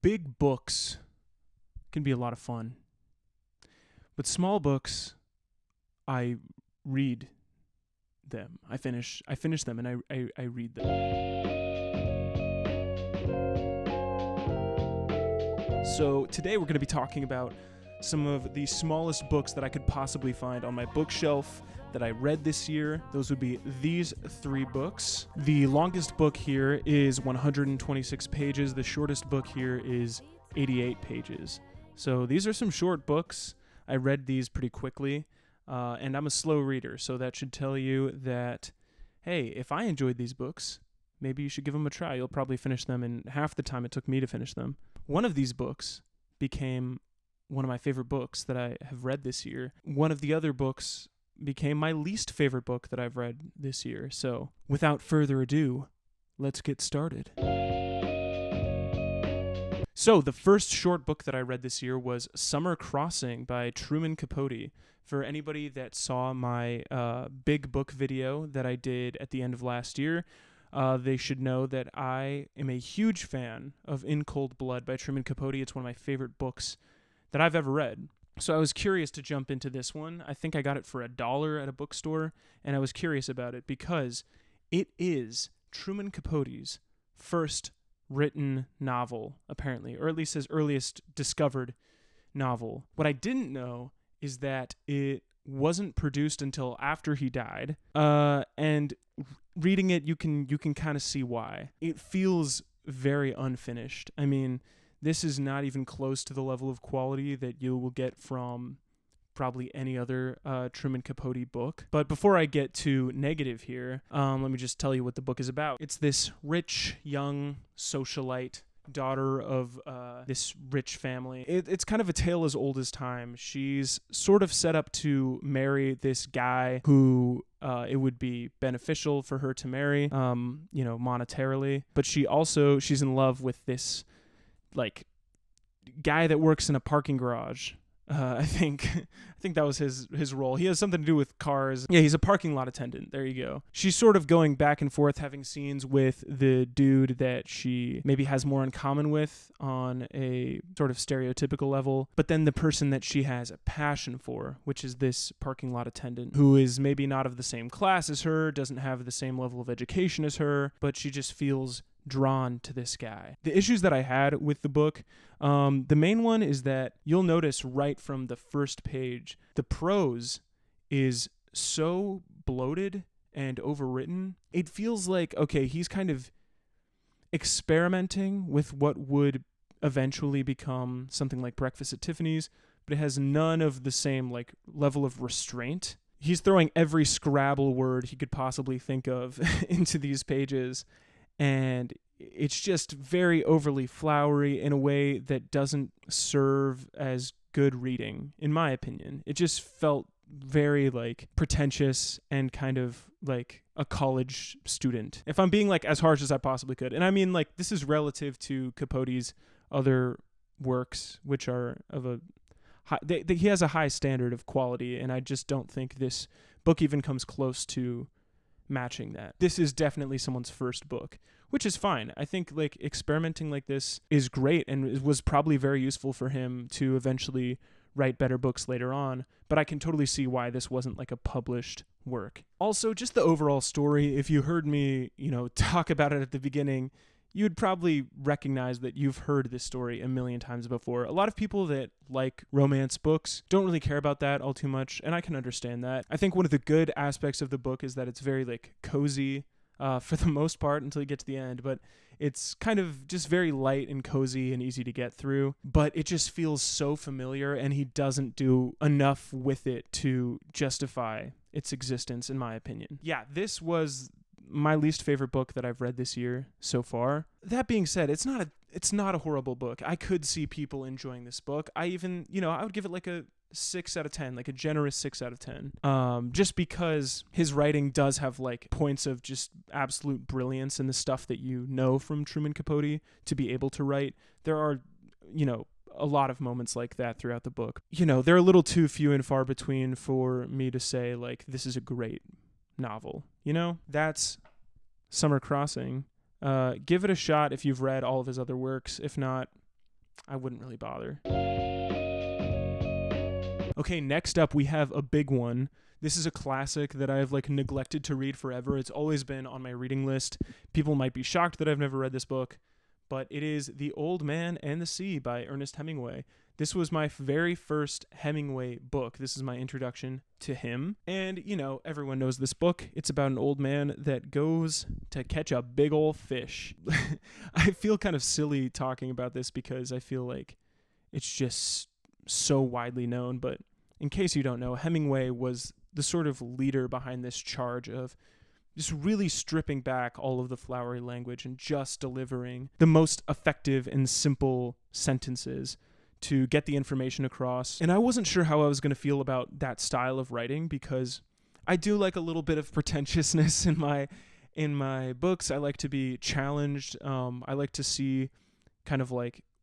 big books can be a lot of fun, but small books, I read them. I finish them, and I read them. So today we're going to be talking about some of the smallest books that I could possibly find on my bookshelf that I read this year. Those would be these 3 books. The longest book here is 126 pages. The shortest book here is 88 pages. So these are some short books. I read these pretty quickly, and I'm a slow reader, so that should tell you that, hey, if I enjoyed these books, maybe you should give them a try. You'll probably finish them in half the time it took me to finish them. One of these books became one of my favorite books that I have read this year. One of the other books became my least favorite book that I've read this year. So, without further ado, let's get started. So, the first short book that I read this year was Summer Crossing by Truman Capote. For anybody that saw my big book video that I did at the end of last year, they should know that I am a huge fan of In Cold Blood by Truman Capote. It's one of my favorite books that I've ever read. So I was curious to jump into this one. I think I got it for $1 at a bookstore, and I was curious about it because it is Truman Capote's first written novel, apparently, or at least his earliest discovered novel. What I didn't know is that it wasn't produced until after he died, and reading it, you can kind of see why. It feels very unfinished. I mean, this is not even close to the level of quality that you will get from probably any other Truman Capote book. But before I get too negative here, let me just tell you what the book is about. It's this rich, young socialite, daughter of this rich family. It's kind of a tale as old as time. She's sort of set up to marry this guy who it would be beneficial for her to marry, monetarily. But she's in love with this guy that works in a parking garage. I think that was his role. He has something to do with cars. Yeah, he's a parking lot attendant. There you go. She's sort of going back and forth, having scenes with the dude that she maybe has more in common with on a sort of stereotypical level. But then the person that she has a passion for, which is this parking lot attendant, who is maybe not of the same class as her, doesn't have the same level of education as her, but she just feels drawn to this guy. The issues that I had with the book, the main one is that you'll notice right from the first page, the prose is so bloated and overwritten. It feels like, okay, he's kind of experimenting with what would eventually become something like Breakfast at Tiffany's, but it has none of the same level of restraint. He's throwing every Scrabble word he could possibly think of into these pages, and it's just very overly flowery in a way that doesn't serve as good reading, in my opinion. It just felt very pretentious and kind of like a college student, if I'm being as harsh as I possibly could. And I mean, this is relative to Capote's other works, which are of a high, he has a high standard of quality, and I just don't think this book even comes close to matching that. This is definitely someone's first book, which is fine. I think experimenting like this is great, and it was probably very useful for him to eventually write better books later on, but I can totally see why this wasn't a published work. Also, just the overall story, if you heard me, talk about it at the beginning, you'd probably recognize that you've heard this story a million times before. A lot of people that like romance books don't really care about that all too much, and I can understand that. I think one of the good aspects of the book is that it's very cozy for the most part until you get to the end, but it's kind of just very light and cozy and easy to get through, but it just feels so familiar, and he doesn't do enough with it to justify its existence, in my opinion. Yeah, this was my least favorite book that I've read this year so far. That being said, it's not a horrible book. I could see people enjoying this book. I even, I would give it a 6 out of 10, a generous 6 out of 10. Just because his writing does have points of just absolute brilliance in the stuff that you know from Truman Capote to be able to write. There are, a lot of moments like that throughout the book. They're a little too few and far between for me to say this is a great novel. That's Summer Crossing. Give it a shot if you've read all of his other works. If not, I wouldn't really bother. Okay, next up we have a big one. This is a classic that I've neglected to read forever. It's always been on my reading list. People might be shocked that I've never read this book, but it is The Old Man and the Sea by Ernest Hemingway. This was my very first Hemingway book. This is my introduction to him. And, everyone knows this book. It's about an old man that goes to catch a big old fish. I feel kind of silly talking about this because I feel like it's just so widely known. But in case you don't know, Hemingway was the sort of leader behind this charge of just really stripping back all of the flowery language and just delivering the most effective and simple sentences to get the information across. And I wasn't sure how I was going to feel about that style of writing because I do like a little bit of pretentiousness in my books. I like to be challenged. I like to see kind of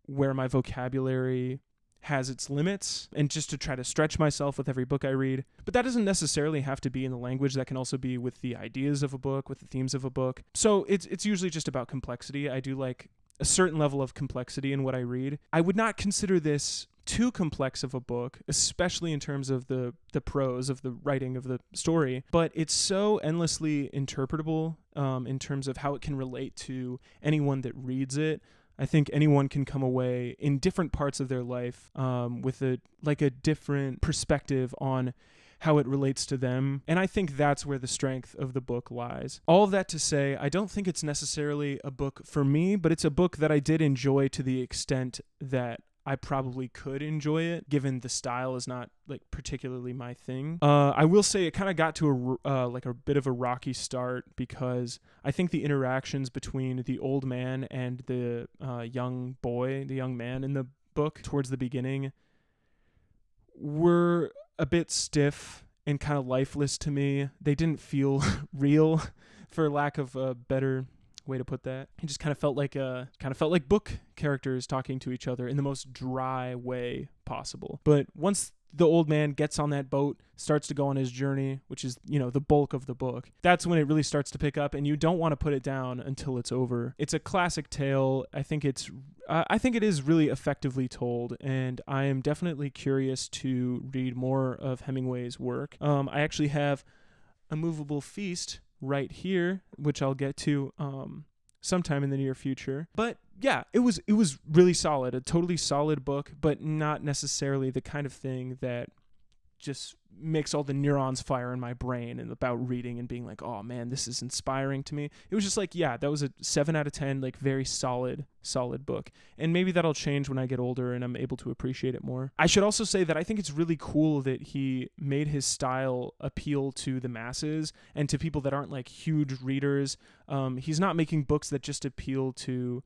where my vocabulary has its limits and just to try to stretch myself with every book I read. But that doesn't necessarily have to be in the language. That can also be with the ideas of a book, with the themes of a book. So it's usually just about complexity. I do like a certain level of complexity in what I read. I would not consider this too complex of a book, especially in terms of the prose of the writing of the story, but it's so endlessly interpretable in terms of how it can relate to anyone that reads it. I think anyone can come away in different parts of their life with a different perspective on how it relates to them. And I think that's where the strength of the book lies. All of that to say, I don't think it's necessarily a book for me, but it's a book that I did enjoy to the extent that I probably could enjoy it, given the style is not particularly my thing. I will say it kind of got to a bit of a rocky start because I think the interactions between the old man and the young man in the book towards the beginning were a bit stiff and kind of lifeless to me. They didn't feel real, for lack of a better way to put that. It just kind of felt like book characters talking to each other in the most dry way possible. But once the old man gets on that boat, starts to go on his journey, which is, the bulk of the book, that's when it really starts to pick up, and you don't want to put it down until it's over. It's a classic tale. I think it is really effectively told, and I am definitely curious to read more of Hemingway's work. I actually have A Movable Feast right here, which I'll get to sometime in the near future. But yeah, it was really solid, a totally solid book, but not necessarily the kind of thing that just makes all the neurons fire in my brain and about reading and being like, oh man, this is inspiring to me. It was just that was a 7 out of 10, very solid book. And maybe that'll change when I get older and I'm able to appreciate it more. I should also say that I think it's really cool that he made his style appeal to the masses and to people that aren't huge readers. He's not making books that just appeal to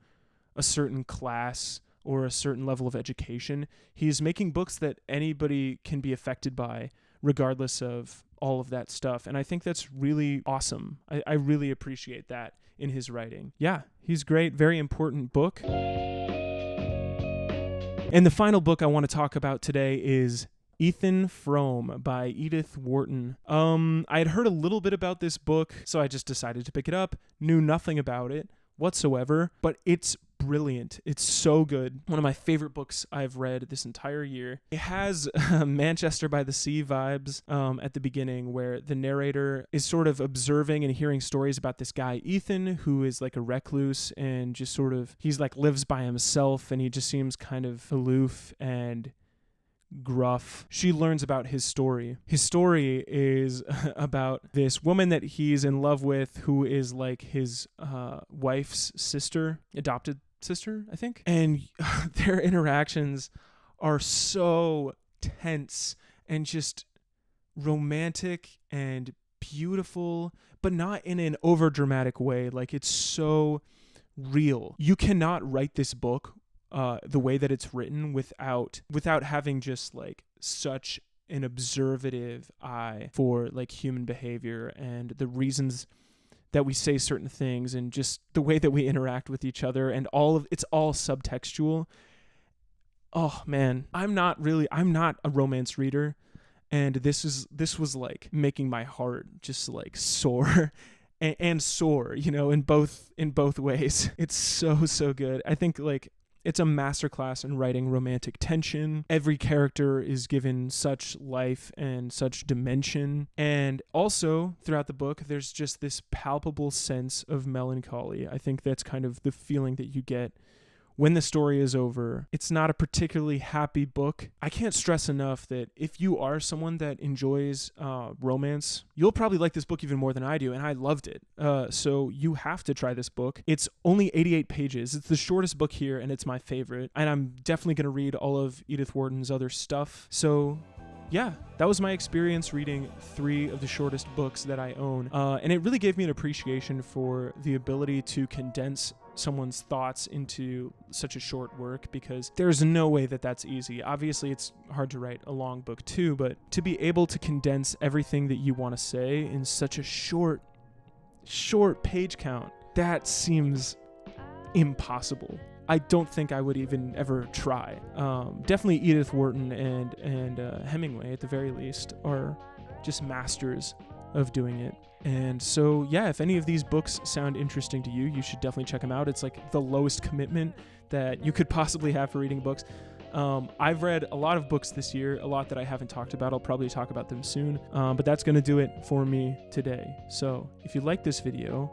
a certain class or a certain level of education. He's making books that anybody can be affected by, regardless of all of that stuff. And I think that's really awesome. I really appreciate that in his writing. Yeah, he's great. Very important book. And the final book I want to talk about today is Ethan Frome by Edith Wharton. I had heard a little bit about this book, so I just decided to pick it up. Knew nothing about it whatsoever, but it's brilliant. It's so good. One of my favorite books I've read this entire year. It has Manchester by the Sea vibes at the beginning, where the narrator is sort of observing and hearing stories about this guy, Ethan, who is a recluse and just sort of, he's lives by himself and he just seems kind of aloof and gruff. She learns about his story. His story is about this woman that he's in love with, who is his wife's sister, adopted sister, I think. And their interactions are so tense and just romantic and beautiful, but not in an overdramatic way. It's so real. You cannot write this book the way that it's written without having just such an observative eye for human behavior and the reasons that we say certain things and just the way that we interact with each other, and it's all subtextual. Oh man, I'm not a romance reader, and this was making my heart just soar and soar, in both ways. It's so good. I think It's a masterclass in writing romantic tension. Every character is given such life and such dimension. And also, throughout the book, there's just this palpable sense of melancholy. I think that's kind of the feeling that you get when the story is over. It's not a particularly happy book. I can't stress enough that if you are someone that enjoys romance, you'll probably like this book even more than I do, and I loved it. So you have to try this book. It's only 88 pages. It's the shortest book here, and it's my favorite. And I'm definitely going to read all of Edith Wharton's other stuff. So yeah, that was my experience reading 3 of the shortest books that I own. And it really gave me an appreciation for the ability to condense someone's thoughts into such a short work, because there's no way that that's easy. Obviously, it's hard to write a long book too, but to be able to condense everything that you want to say in such a short page count, that seems impossible. I don't think I would even ever try. Definitely Edith Wharton and Hemingway, at the very least, are just masters of doing it. And so, yeah, if any of these books sound interesting to you, you should definitely check them out. It's like the lowest commitment that you could possibly have for reading books. I've read a lot of books this year, a lot that I haven't talked about. I'll probably talk about them soon. But that's going to do it for me today. So if you like this video,